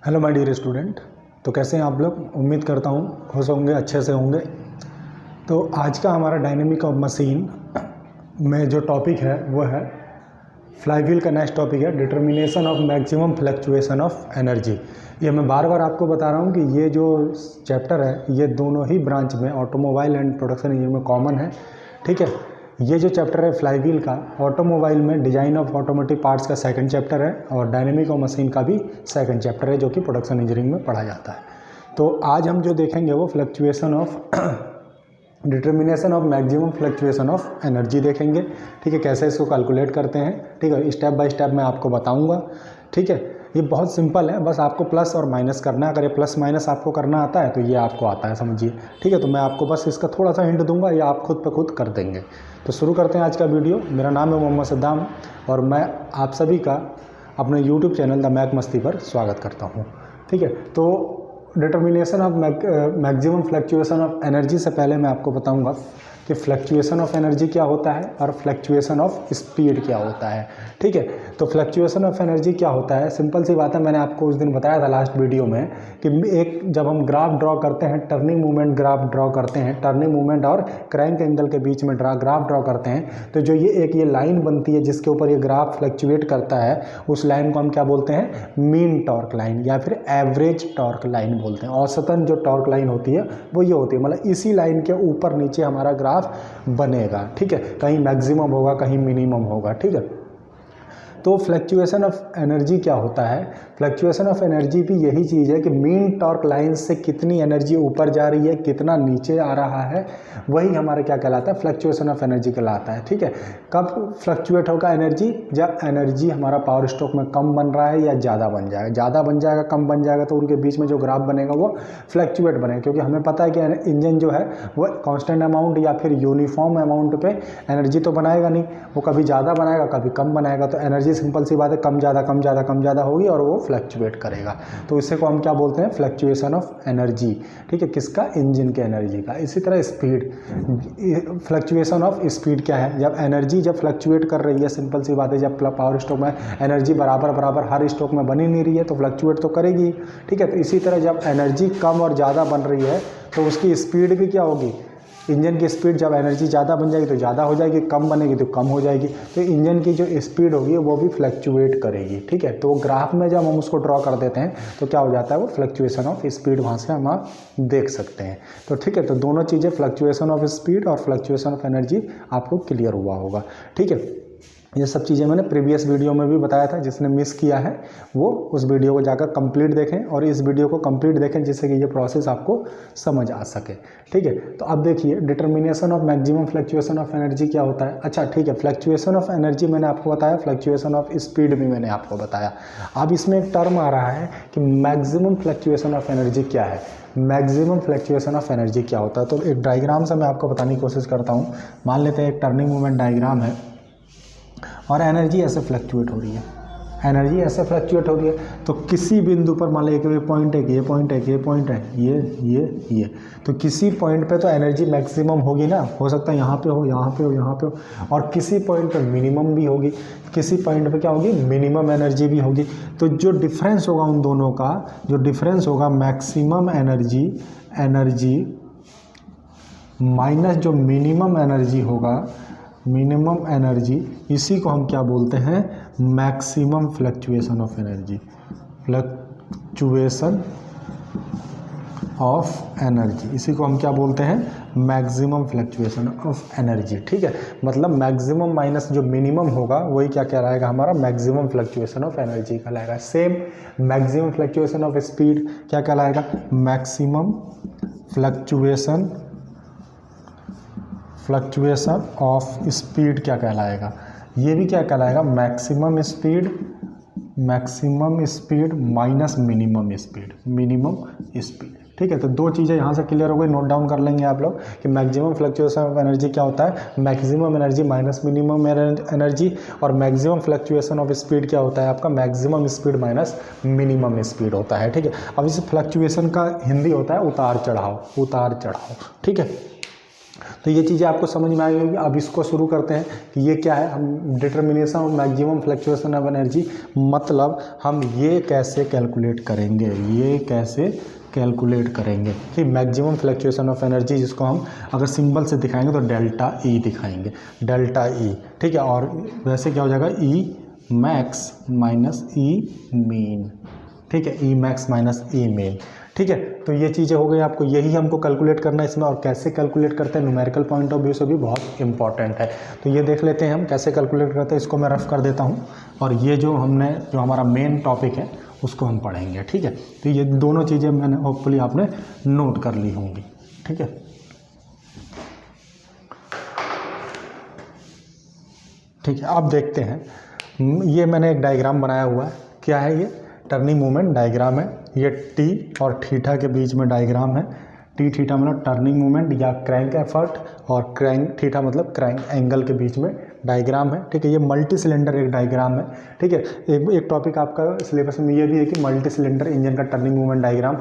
Hello my dear student. तो कैसे हैं आप लोग? उम्मीद करता हूँ खुश होंगे, अच्छे से होंगे। तो आज का हमारा डायनेमिक ऑफ मशीन में जो टॉपिक है वो है फ्लाईव्हील का। नेक्स्ट टॉपिक है determination of maximum fluctuation of energy. ये मैं बार बार आपको बता रहा हूँ कि ये जो चैप्टर है ये दोनों ही ब्रांच में, ऑटोमोबाइल एंड प्रोडक्शन इंजीनियरिंग में कॉमन है। ठीक है, ये जो चैप्टर है फ्लाईव्हील का, ऑटोमोबाइल में डिजाइन ऑफ ऑटोमोटिव पार्ट्स का सेकंड चैप्टर है और डायनेमिक ऑफ मशीन का भी सेकंड चैप्टर है जो कि प्रोडक्शन इंजीनियरिंग में पढ़ा जाता है। तो आज हम जो देखेंगे वो fluctuation of determination of maximum fluctuation of energy देखेंगे। ठीक है, कैसे इसको कैलकुलेट करते हैं। ठीक है, स्टेप बाय स्टेप मैं आपको बताऊंगा। ठीक है, ये बहुत सिंपल है, बस आपको प्लस और माइनस करना है। अगर ये प्लस माइनस आपको करना आता है तो ये आपको आता है, समझिए। ठीक है, तो मैं आपको बस इसका थोड़ा सा हिंट दूंगा, या आप खुद पे खुद कर देंगे। तो शुरू करते हैं आज का वीडियो। मेरा नाम है मोहम्मद सद्दाम और मैं आप सभी का अपने यूट्यूब चैनल द मैक मस्ती पर स्वागत करता हूँ। ठीक है, तो determination of maximum fluctuation of energy से पहले मैं आपको बताऊंगा कि फ्लक्चुएशन ऑफ एनर्जी क्या होता है और फ्लक्चुएशन ऑफ स्पीड क्या होता है। ठीक है, तो फ्लक्चुएशन ऑफ एनर्जी क्या होता है, सिंपल सी बात है। मैंने आपको उस दिन बताया था लास्ट वीडियो में कि एक जब हम ग्राफ ड्रॉ करते हैं, टर्निंग मूवमेंट ग्राफ ड्रॉ करते हैं, टर्निंग मूवमेंट और क्रैंक एंगल के बीच में ग्राफ ड्रॉ करते हैं, तो जो ये लाइन बनती है जिसके ऊपर ये ग्राफ फ्लक्चुएट करता है, उस लाइन को हम क्या बोलते हैं? मीन टॉर्क लाइन या फिर एवरेज टॉर्क लाइन बोलते हैं। औसतन जो टॉर्क लाइन होती है वो ये होती है, मतलब इसी लाइन के ऊपर नीचे हमारा ग्राफ बनेगा। ठीक है, कहीं मैक्सिमम होगा, कहीं मिनिमम होगा। ठीक है, तो फ्लक्चुएशन ऑफ एनर्जी क्या होता है? फ्लक्चुएशन ऑफ एनर्जी भी यही चीज़ है कि मीन टॉर्क लाइन से कितनी एनर्जी ऊपर जा रही है, कितना नीचे आ रहा है, वही हमारा क्या कहलाता है? फ्लक्चुएशन ऑफ एनर्जी कहलाता है। ठीक है, कब फ्लक्चुएट होगा एनर्जी? जब एनर्जी हमारा पावर स्ट्रोक में कम बन रहा है या ज़्यादा बन जाएगा। ज़्यादा बन जाएगा, कम बन जाएगा, तो उनके बीच में जो ग्राफ बनेगा वो फ्लक्चुएट बनेगा, क्योंकि हमें पता है कि इंजन जो है वो कॉन्स्टेंट अमाउंट या फिर यूनिफॉर्म अमाउंट पे एनर्जी तो बनाएगा नहीं, वो कभी ज़्यादा बनाएगा कभी कम बनाएगा। तो एनर्जी सिंपल सी बात है, कम ज़्यादा कम ज़्यादा कम ज़्यादा होगी और वो फ्लक्चुएट करेगा। तो इसे को हम क्या बोलते हैं? Fluctuation of energy. ठीक है, किसका? इंजन के एनर्जी का। इसी तरह स्पीड, फ्लक्चुएशन ऑफ स्पीड क्या है? जब एनर्जी जब फ्लक्चुएट कर रही है, सिंपल सी बात है, जब पावर स्ट्रोक में एनर्जी बराबर हर स्ट्रोक में बनी नहीं रही है तो फ्लक्चुएट तो करेगी। ठीक है, तो इसी तरह जब एनर्जी कम और ज़्यादा बन रही है तो उसकी स्पीड भी क्या होगी? इंजन की स्पीड जब एनर्जी ज़्यादा बन जाएगी तो ज़्यादा हो जाएगी, कम बनेगी तो कम हो जाएगी। तो इंजन की जो स्पीड होगी वो भी फ्लक्चुएट करेगी। ठीक है, तो ग्राफ में जब हम उसको ड्रॉ कर देते हैं तो क्या हो जाता है? वो फ्लक्चुएशन ऑफ स्पीड वहाँ से हम देख सकते हैं। तो ठीक है, तो दोनों चीज़ें, फ्लक्चुएशन ऑफ स्पीड और फ्लक्चुएशन ऑफ एनर्जी, आपको क्लियर हुआ होगा। ठीक है, ये सब चीज़ें मैंने प्रीवियस वीडियो में भी बताया था। जिसने मिस किया है वो उस वीडियो को जाकर कंप्लीट देखें और इस वीडियो को कंप्लीट देखें, जिससे कि ये प्रोसेस आपको समझ आ सके। ठीक है, तो अब देखिए determination of maximum fluctuation of energy क्या होता है। अच्छा ठीक है, फ्लक्चुएशन ऑफ एनर्जी मैंने आपको बताया, फ्लक्चुएशन ऑफ स्पीड भी मैंने आपको बताया। अब इसमें एक टर्म आ रहा है कि मैक्सिमम फ्लक्चुएशन ऑफ एनर्जी क्या है। मैक्सिमम फ्लक्चुएशन ऑफ एनर्जी क्या होता है? तो एक डायग्राम से मैं आपको बताने की कोशिश करता हूँ। मान लेते हैं एक टर्निंग मूवमेंट डायग्राम है और एनर्जी ऐसे फ्लक्चुएट हो रही है, एनर्जी ऐसे फ्लक्चुएट हो रही है। तो किसी बिंदु पर मान लो एक पॉइंट है, ये पॉइंट है, ये पॉइंट है, ये, तो किसी पॉइंट पे तो एनर्जी मैक्सिमम होगी ना, हो सकता है यहाँ पे हो, यहाँ पे हो, यहाँ पे हो, और किसी पॉइंट पे मिनिमम भी होगी, किसी पॉइंट पे क्या होगी? मिनिमम एनर्जी भी होगी। तो जो डिफरेंस होगा उन दोनों का, जो डिफरेंस होगा मैक्सिमम एनर्जी माइनस जो मिनिमम एनर्जी होगा, मिनिमम एनर्जी, इसी को हम क्या बोलते हैं? Maximum fluctuation of energy. Fluctuation of energy, इसी को हम क्या बोलते हैं? Maximum fluctuation of energy. ठीक है, मतलब मैक्सिमम माइनस जो मिनिमम होगा वही क्या कहलाएगा? हमारा मैक्सिमम फ्लक्चुएशन ऑफ एनर्जी कहलाएगा। Same maximum fluctuation of speed क्या कहलाएगा? मैक्सिमम फ्लक्चुएशन ऑफ स्पीड क्या कहलाएगा? ये भी क्या कहलाएगा? Maximum speed minus minimum speed. ठीक है, तो दो चीज़ें यहाँ से क्लियर हो गई, नोट डाउन कर लेंगे आप लोग कि मैक्सिमम फ्लक्चुएशन ऑफ एनर्जी क्या होता है? Maximum energy minus minimum energy, और मैक्सिमम फ्लक्चुएशन ऑफ स्पीड क्या होता है? आपका maximum speed minus minimum speed होता है। ठीक है, अब इस फ्लक्चुएशन का हिंदी होता है उतार चढ़ाव। ठीक है, तो ये चीज़ें आपको समझ में आई होगी। अब इसको शुरू करते हैं कि ये क्या है। हम determination of maximum fluctuation of energy, मतलब हम ये कैसे कैलकुलेट करेंगे, ये कैसे कैलकुलेट करेंगे कि मैक्सिमम फ्लक्चुएशन ऑफ एनर्जी, जिसको हम अगर सिंबल से दिखाएंगे तो डेल्टा ई दिखाएंगे, डेल्टा ई, ठीक है। और वैसे क्या हो जाएगा, ई मैक्स माइनस ई मीन, ठीक है, ई मैक्स माइनस ई मीन, ठीक है। तो ये चीज़ें हो गई, आपको यही हमको कैलकुलेट करना है इसमें। और कैसे कैलकुलेट करते हैं न्यूमेरिकल पॉइंट ऑफ व्यू से भी बहुत इंपॉर्टेंट है। तो ये देख लेते हैं हम कैसे कैलकुलेट करते हैं। इसको मैं रफ कर देता हूँ और ये जो हमारा मेन टॉपिक है उसको हम पढ़ेंगे, ठीक है। तो ये दोनों चीज़ें मैंने होपफुली आपने नोट कर ली होंगी, ठीक है। ठीक है, अब देखते हैं। ये मैंने एक डायग्राम बनाया हुआ है। क्या है ये? टर्निंग मोमेंट डायग्राम है। ये टी और थीटा के बीच में डायग्राम है। टी थीटा मतलब टर्निंग मोमेंट या क्रैंक एफर्ट, और क्रैंक थीटा मतलब क्रैंक एंगल के बीच में डायग्राम है, ठीक है। ये मल्टी सिलेंडर एक डायग्राम है, ठीक है। एक टॉपिक आपका सिलेबस में ये भी है कि मल्टी सिलेंडर इंजन का टर्निंग मोमेंट डायग्राम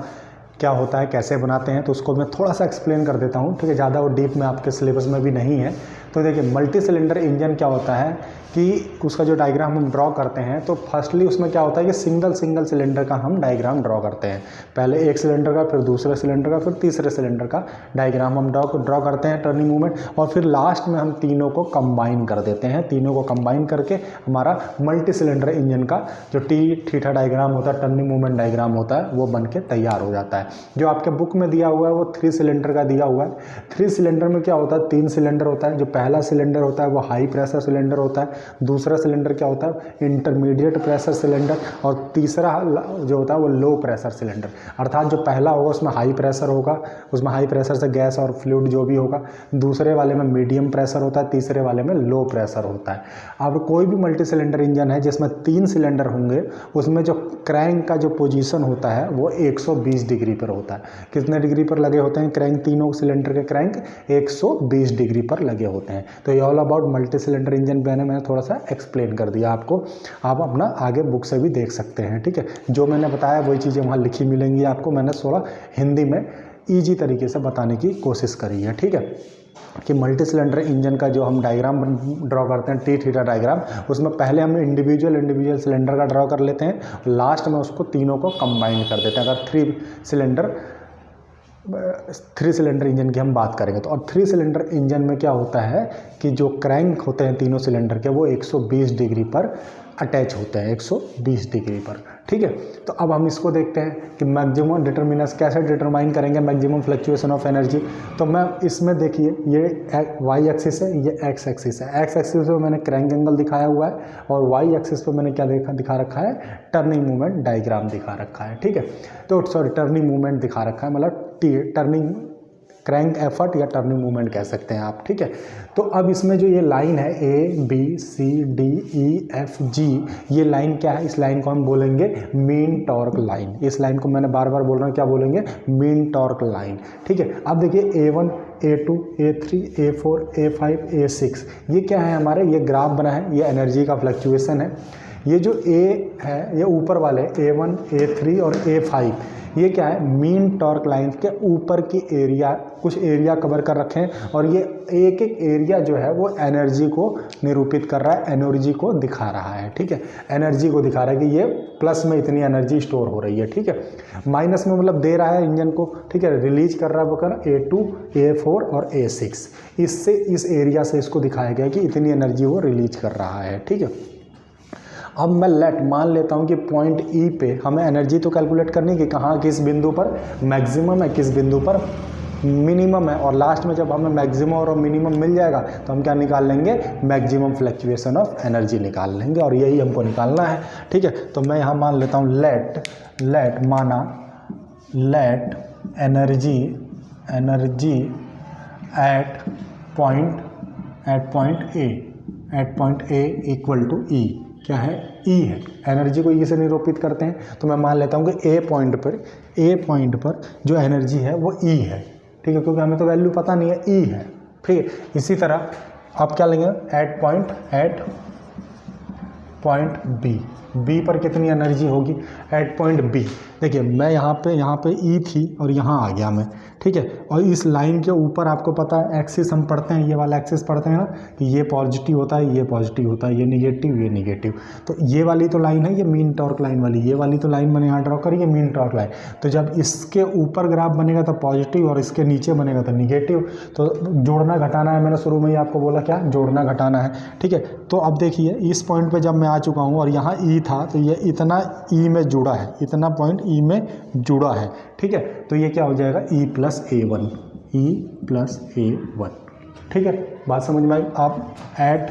क्या होता है, कैसे बनाते हैं। तो उसको मैं थोड़ा सा एक्सप्लेन कर देता हूँ, ठीक है। ज़्यादा वो डीप में आपके सिलेबस में भी नहीं है। तो देखिए, मल्टी सिलेंडर इंजन क्या होता है कि उसका जो डायग्राम हम ड्रॉ करते हैं, तो फर्स्टली उसमें क्या होता है कि सिंगल सिलेंडर का हम डायग्राम ड्रॉ करते हैं। पहले एक सिलेंडर का, फिर दूसरे सिलेंडर का, फिर तीसरे सिलेंडर का डायग्राम हम ड्रॉ करते हैं, टर्निंग मूवमेंट। और फिर लास्ट में हम तीनों को कंबाइन कर देते हैं। तीनों को कंबाइन करके हमारा मल्टी सिलेंडर इंजन का जो टी थीटा डायग्राम होता है, टर्निंग मूवमेंट डायग्राम होता है, वो बन के तैयार हो जाता है। जो आपके बुक में दिया हुआ है वो 3 सिलेंडर का दिया हुआ है। 3 सिलेंडर में क्या होता है, 3 सिलेंडर होता है। जो पहला सिलेंडर होता है वो हाई प्रेशर सिलेंडर होता है, दूसरा सिलेंडर क्या होता है, इंटरमीडिएट प्रेशर सिलेंडर, और तीसरा जो होता है वो लो प्रेशर सिलेंडर। अर्थात जो पहला होगा उसमें हाई प्रेशर होगा, उसमें हाई प्रेशर से गैस और फ्लूइड जो भी होगा। दूसरे वाले में मीडियम प्रेशर होता है, तीसरे वाले में लो प्रेशर होता है। अब कोई भी मल्टी सिलेंडर इंजन है जिसमें 3 सिलेंडर होंगे, उसमें जो क्रैंक का जो पोजीशन होता है वो 120 डिग्री पर होता है। कितने डिग्री पर लगे होते हैं क्रैंक? तीनों सिलेंडर के क्रैंक 120 डिग्री पर लगे होते हैं। तो ये all about multi cylinder engine मैंने थोड़ा सा एक्सप्लेन कर दिया आपको। आप अपना आगे बुक से भी देख सकते हैं, ठीक है। जो मैंने बताया वही चीज़ें वहाँ लिखी मिलेंगी आपको। मैंने थोड़ा हिंदी में ईजी तरीके से बताने की कोशिश करी है, ठीक है। कि मल्टी सिलेंडर इंजन का जो हम डायग्राम ड्रॉ करते हैं, टी थीटा डायग्राम, उसमें पहले हम इंडिविजुअल सिलेंडर का ड्रॉ कर लेते हैं, लास्ट में उसको तीनों को कंबाइन कर देते हैं। अगर 3 सिलेंडर इंजन की हम बात करेंगे तो, और 3 सिलेंडर इंजन में क्या होता है कि जो क्रैंक होते हैं तीनों सिलेंडर के, वो 120 डिग्री पर अटैच होते हैं, 120 डिग्री पर, ठीक है। तो अब हम इसको देखते हैं कि मैक्सिमम डिटर्मिनेंस कैसे डिटरमाइन करेंगे मैक्सिमम फ्लक्चुएशन ऑफ एनर्जी। तो मैं इसमें देखिए, ये वाई एक्सिस है, ये एक्स एक्सिस है। एक्स एक्सिस पे मैंने क्रैंक एंगल दिखाया हुआ है, और वाई एक्सिस पे मैंने क्या दिखा रखा है, टर्निंग मूवमेंट डायग्राम दिखा रखा है, ठीक है। तो सॉरी, टर्निंग मूवमेंट दिखा रखा है, मतलब टर्निंग क्रैंक एफर्ट या टर्निंग मूवमेंट कह सकते हैं आप, ठीक है। तो अब इसमें जो ये लाइन है A B C D E F G, ये लाइन क्या है? इस लाइन को हम बोलेंगे मीन टॉर्क लाइन। इस लाइन को मैंने बार बार बोल रहा हूँ, क्या बोलेंगे? मीन टॉर्क लाइन, ठीक है। अब देखिए A1 A2 A3 A4 A5 A6, ये क्या है हमारे? ये ग्राफ बना है, ये एनर्जी का फ्लक्चुएशन है। ये जो A है, ये ऊपर वाले A1 A3 और A5, ये क्या है? मीन टॉर्क लाइन के ऊपर की एरिया, कुछ एरिया कवर कर रखे हैं, और ये एक एक एरिया जो है वो एनर्जी को निरूपित कर रहा है, एनर्जी को दिखा रहा है, ठीक है। एनर्जी को दिखा रहा है कि ये प्लस में इतनी एनर्जी स्टोर हो रही है, ठीक है। माइनस में मतलब दे रहा है इंजन को, ठीक है, रिलीज कर रहा है वो कर A2 A4 और A6। इससे इस एरिया से इसको दिखाया गया कि इतनी एनर्जी वो रिलीज कर रहा है, ठीक है। अब मैं मान लेता हूँ कि पॉइंट ई पे हमें एनर्जी तो कैलकुलेट करनी है कि कहाँ, किस बिंदु पर मैक्सिमम है, किस बिंदु पर मिनिमम है। और लास्ट में जब हमें मैक्सिमम और मिनिमम मिल जाएगा तो हम क्या निकाल लेंगे? मैक्सिमम फ्लक्चुएशन ऑफ एनर्जी निकाल लेंगे, और यही हमको निकालना है, ठीक है। तो मैं यहाँ मान लेता हूँ let energy at point A equal to E, क्या है? ई है। एनर्जी को ई से निरूपित करते हैं, तो मैं मान लेता हूँ कि ए पॉइंट पर जो एनर्जी है वो ई है, ठीक है, क्योंकि हमें तो वैल्यू पता नहीं है, ई है, ठीक है। इसी तरह आप क्या लेंगे? एट पॉइंट बी पर कितनी एनर्जी होगी? एट पॉइंट बी, देखिए मैं यहाँ पे ई थी और यहाँ आ गया मैं, ठीक है। और इस लाइन के ऊपर आपको पता है एक्सिस हम पढ़ते हैं, ये वाला एक्सिस पढ़ते हैं ना कि ये पॉजिटिव होता है, ये पॉजिटिव होता है, ये निगेटिव। तो ये वाली तो लाइन है, ये मीन टॉर्क लाइन वाली, ये वाली तो लाइन मैंने यहाँ ड्रॉ करी है मीन टॉर्क लाइन। तो जब इसके ऊपर ग्राफ बनेगा तो पॉजिटिव और इसके नीचे बनेगा तो निगेटिव। तो जोड़ना घटाना है, मैंने शुरू में ही आपको बोला क्या, जोड़ना घटाना है, ठीक है। तो अब देखिए इस पॉइंट पे जब मैं आ चुका हूँ और यहाँ ई था तो ये इतना ई में जुड़ा है, इतना पॉइंट ई में जुड़ा है, ठीक है। तो ये क्या हो जाएगा ई प्लस ए1, ठीक है। बात समझ में आई। आप एट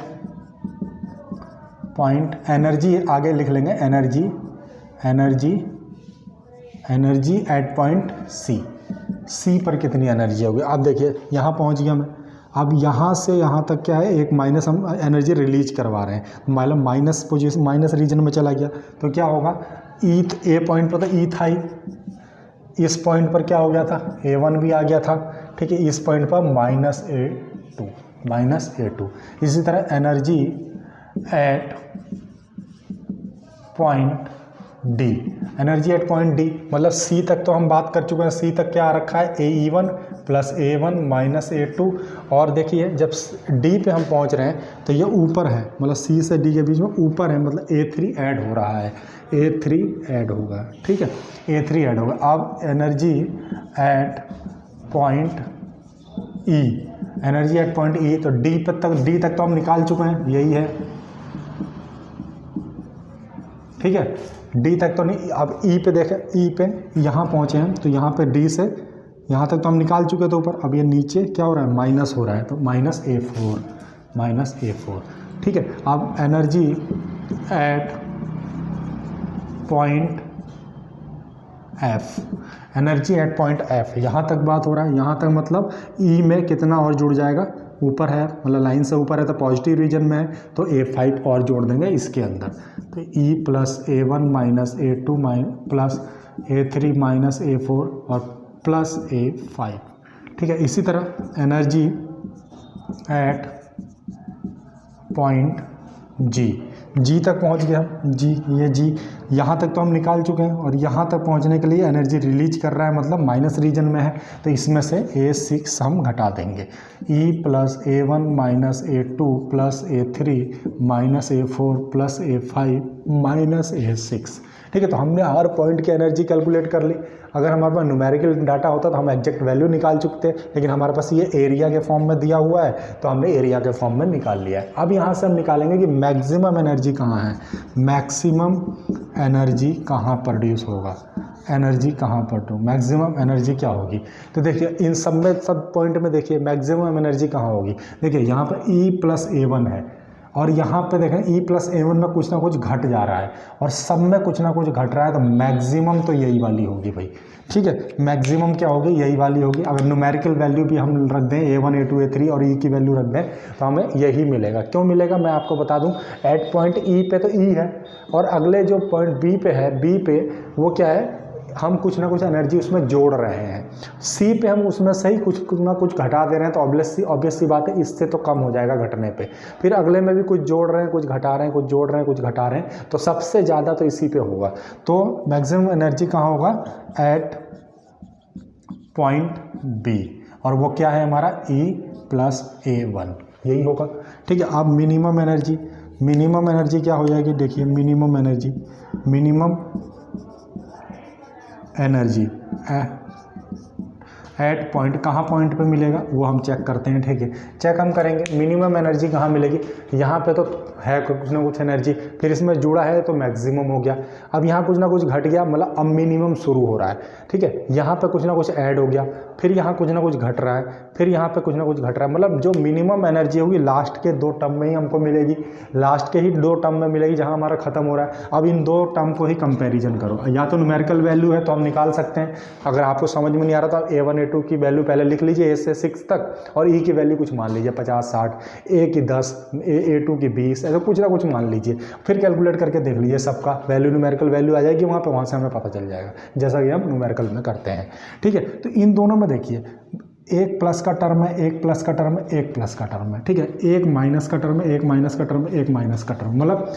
पॉइंट एनर्जी आगे लिख लेंगे, एनर्जी एट पॉइंट सी पर कितनी एनर्जी होगी। अब देखिए यहाँ पहुँच गया मैं, अब यहाँ से यहाँ तक क्या है, एक माइनस हम एनर्जी रिलीज करवा रहे हैं, मतलब माइनस पोजीशन, माइनस रीजन में चला गया तो क्या होगा, ई ए पॉइंट पर तो ई था ही, इस पॉइंट पर क्या हो गया था, A1 भी आ गया था, ठीक है। इस पॉइंट पर -A2। इसी तरह energy at point D, energy at point D मतलब सी तक तो हम बात कर चुके हैं। सी तक क्या आ रखा है, AE1 + A1 - A2। और देखिए जब डी पे हम पहुंच रहे हैं तो ये ऊपर है, मतलब सी से डी के बीच में ऊपर है, मतलब A3 ऐड हो रहा है, A3 ऐड होगा, ठीक है, A3 ऐड होगा। अब energy at point E, energy at point ई, तो डी तक तो हम निकाल चुके हैं, यही है, ठीक है। डी तक तो नहीं, अब ई पे देखें, ई पे यहाँ पहुँचे हैं तो यहाँ पे डी से यहाँ तक तो हम निकाल चुके थे ऊपर। अब ये नीचे क्या हो रहा है, माइनस हो रहा है, तो -A4, ठीक है। अब energy at point F, energy at point F, यहाँ तक बात हो रहा है, यहाँ तक मतलब ई में कितना और जुड़ जाएगा, ऊपर है, मतलब लाइन से ऊपर है तो पॉजिटिव रीजन में है, तो A5 और जोड़ देंगे इसके अंदर, तो E + A1 - A2 + A3 - A4 और प्लस A5, ठीक है। इसी तरह एनर्जी एट पॉइंट जी तक पहुंच गया, ये जी यहाँ तक तो हम निकाल चुके हैं, और यहाँ तक पहुँचने के लिए एनर्जी रिलीज कर रहा है, मतलब माइनस रीजन में है, तो इसमें से A6 हम घटा देंगे, E + A1 - A2 + A3 - A4 + A5 - A6, ठीक है। तो हमने हर पॉइंट की एनर्जी कैलकुलेट कर ली। अगर हमारे पास न्यूमेरिकल डाटा होता तो हम एग्जैक्ट वैल्यू निकाल चुकते, लेकिन हमारे पास ये एरिया के फॉर्म में दिया हुआ है तो हमने एरिया के फॉर्म में निकाल लिया है। अब यहाँ से हम निकालेंगे कि मैक्सिमम एनर्जी कहाँ है, मैक्सिमम एनर्जी कहाँ प्रोड्यूस होगा, एनर्जी कहाँ पर तो मैक्सिमम एनर्जी क्या होगी। तो देखिए इन सब पॉइंट में देखिए मैक्सिमम एनर्जी कहाँ होगी। देखिए यहाँ पर E + A1 है और यहाँ पे देखें E + A1 में कुछ ना कुछ घट जा रहा है और सब में कुछ ना कुछ घट रहा है, तो मैक्सिमम तो यही वाली होगी भाई, ठीक है। मैक्सिमम क्या होगी, यही वाली होगी। अगर न्यूमेरिकल वैल्यू भी हम रख दें A1 A2 A3 और E की वैल्यू रख दें तो हमें यही मिलेगा। क्यों मिलेगा मैं आपको बता दूं, एट पॉइंट E पे तो E है और अगले जो पॉइंट B पे है, B पे वो क्या है, हम कुछ ना कुछ एनर्जी उसमें जोड़ रहे हैं। सी पे हम उसमें से ही कुछ ना कुछ घटा दे रहे हैं, तो ऑब्वियस सी बात है इससे तो कम हो जाएगा घटने पे। फिर अगले में भी कुछ जोड़ रहे हैं, कुछ घटा रहे हैं, कुछ जोड़ रहे हैं, कुछ घटा रहे हैं, तो सबसे ज़्यादा तो इसी पे होगा। तो मैक्सिमम एनर्जी कहाँ होगा, एट पॉइंट बी, और वो क्या है हमारा E + A1, यही होगा, ठीक है। अब मिनिमम एनर्जी क्या हो जाएगी, देखिए मिनिमम एनर्जी एट पॉइंट, कहाँ पॉइंट पे मिलेगा वो हम चेक करते हैं, ठीक है। चेक हम करेंगे मिनिमम एनर्जी कहाँ मिलेगी, यहाँ पे तो है कुछ ना कुछ एनर्जी, फिर इसमें जुड़ा है तो मैक्सिमम हो गया। अब यहाँ कुछ ना कुछ घट गया, मतलब अब मिनिमम शुरू हो रहा है, ठीक है। यहाँ पे कुछ ना कुछ ऐड हो गया, फिर यहाँ कुछ ना कुछ घट रहा है, फिर यहाँ पे कुछ ना कुछ घट रहा है, मतलब जो मिनिमम एनर्जी होगी लास्ट के 2 टर्म में ही हमको मिलेगी, लास्ट के ही 2 टर्म में मिलेगी जहाँ हमारा खत्म हो रहा है। अब इन 2 टर्म को ही कंपैरिजन करो, या तो न्यूमेरिकल वैल्यू है तो हम निकाल सकते हैं, अगर आपको समझ में नहीं आ रहा तो A1 A2 की वैल्यू पहले लिख लीजिए A से 6 तक, और E की वैल्यू कुछ मान लीजिए 50 60, A की 10, A2 की 20, ऐसा कुछ ना कुछ मान लीजिए, फिर कैलकुलेट करके देख लीजिए, सबका वैल्यू न्यूमेरिकल वैल्यू आ जाएगी वहाँ से हमें पता चल जाएगा, जैसा कि हम न्यूमेरिकल में करते हैं, ठीक है। तो इन दोनों में देखिए एक प्लस का टर्म है, एक प्लस का टर्म है, एक प्लस का टर्म है, ठीक है। एक माइनस का टर्म है, एक माइनस का टर्म है, एक माइनस का टर्म, मतलब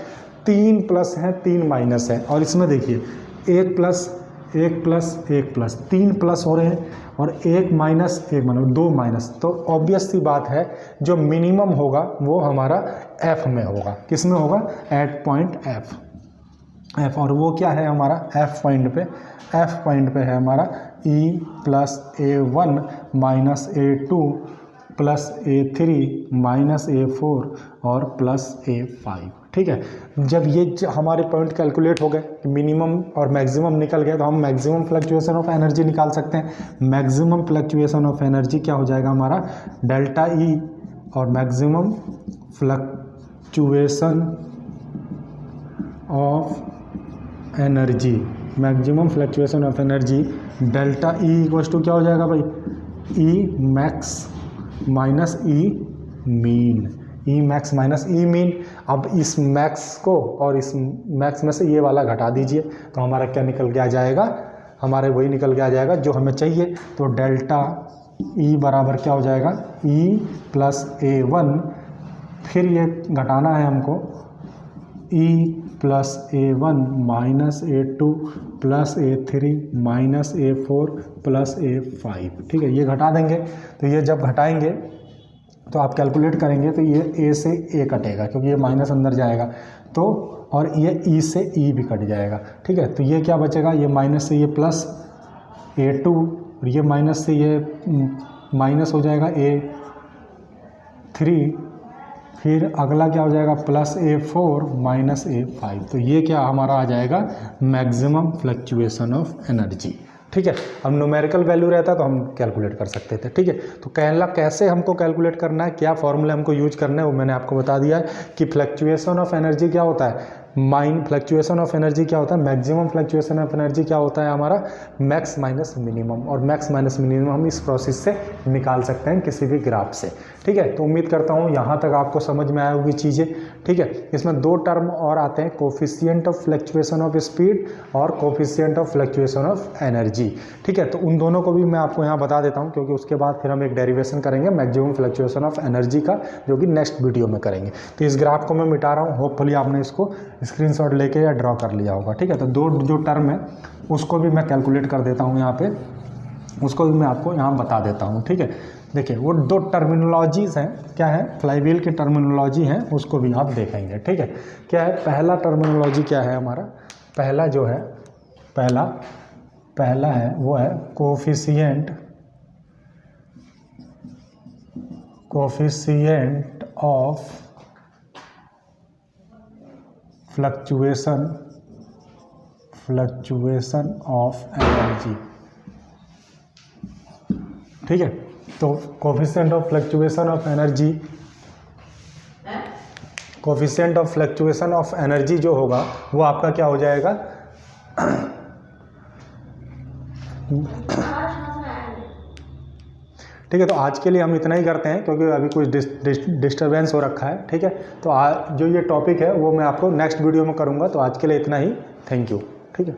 3 प्लस है 3 माइनस है। और इसमें देखिए एक प्लस एक प्लस एक प्लस, 3 प्लस हो रहे हैं और एक माइनस एक माइनस, 2 माइनस। तो ऑब्वियस सी बात है जो मिनिमम होगा वो हमारा एफ में होगा। किस में होगा? At point F. और वो क्या है हमारा एफ पॉइंट पे? एफ पॉइंट पे है हमारा E plus A1 minus A2 plus A3 minus A4 और प्लस A5। ठीक है, जब ये हमारे पॉइंट कैलकुलेट हो गए, मिनिमम और मैक्सिमम निकल गए, तो हम मैक्सिमम फ्लक्चुएशन ऑफ एनर्जी निकाल सकते हैं। मैक्सिमम फ्लक्चुएशन ऑफ एनर्जी क्या हो जाएगा हमारा? डेल्टा ई, और maximum fluctuation of energy, maximum fluctuation of energy delta E equals to क्या हो जाएगा भाई? E max minus E mean, E max minus E mean. अब इस मैक्स को और इस मैक्स में से ये वाला घटा दीजिए, तो हमारा क्या निकल के आ जाएगा? हमारे वही निकल के आ जाएगा जो हमें चाहिए। तो डेल्टा ई बराबर क्या हो जाएगा? ई प्लस A1, फिर ये घटाना है हमको, ई plus A1 minus A2 plus A3 minus A4 plus A5। ठीक है, ये घटा देंगे। तो ये जब घटाएंगे तो आप कैलकुलेट करेंगे तो ये A से A कटेगा, क्योंकि ये माइनस अंदर जाएगा, तो और ये E से E भी कट जाएगा। ठीक है, तो ये क्या बचेगा? ये माइनस से ये प्लस A2, और ये माइनस से ये माइनस हो जाएगा A3, फिर अगला क्या हो जाएगा? Plus A4 minus A5। तो ये क्या हमारा आ जाएगा? Maximum fluctuation of energy. ठीक है, अब न्यूमेरिकल वैल्यू रहता तो हम कैलकुलेट कर सकते थे। ठीक है, तो कैसे हमको कैलकुलेट करना है, क्या फॉर्मूला हमको यूज करना है, वो मैंने आपको बता दिया है कि फ्लक्चुएशन ऑफ एनर्जी क्या होता है? फ्लक्चुएशन ऑफ एनर्जी क्या होता है? मैक्सिमम फ्लक्चुएशन ऑफ एनर्जी क्या होता है हमारा? मैक्स माइनस मिनिमम, और मैक्स माइनस मिनिमम हम इस प्रोसेस से निकाल सकते हैं किसी भी ग्राफ से। ठीक है, तो उम्मीद करता हूँ यहाँ तक आपको समझ में आई होगी चीज़ें। ठीक है, इसमें 2 टर्म और आते हैं, coefficient of fluctuation of speed और coefficient of fluctuation of energy. ठीक है, तो उन दोनों को भी मैं आपको यहाँ बता देता हूँ, क्योंकि उसके बाद फिर हम एक डेरिवेशन करेंगे मैक्सिमम फ्लक्चुएशन ऑफ एनर्जी का, जो कि नेक्स्ट वीडियो में करेंगे। तो इस ग्राफ को मैं मिटा रहा हूँ, होपफुली आपने इसको स्क्रीनशॉट लेके या ड्रॉ कर लिया होगा। ठीक है, तो 2 जो टर्म है उसको भी मैं कैलकुलेट कर देता हूँ यहाँ पे, उसको भी मैं आपको यहाँ बता देता हूँ। ठीक है, देखिए वो 2 टर्मिनोलॉजीज़ हैं, क्या है? फ्लाईव्हील की टर्मिनोलॉजी हैं, उसको भी आप देखेंगे। ठीक है, क्या है पहला टर्मिनोलॉजी? क्या है हमारा पहला जो है, पहला है वो है coefficient of fluctuation of energy. ठीक है, तो coefficient of fluctuation of energy जो होगा वो आपका क्या हो जाएगा? ठीक है, तो आज के लिए हम इतना ही करते हैं, क्योंकि अभी कुछ डिस्टर्बेंस हो रखा है। ठीक है, तो जो ये टॉपिक है वो मैं आपको नेक्स्ट वीडियो में करूँगा। तो आज के लिए इतना ही, थैंक यू। ठीक है।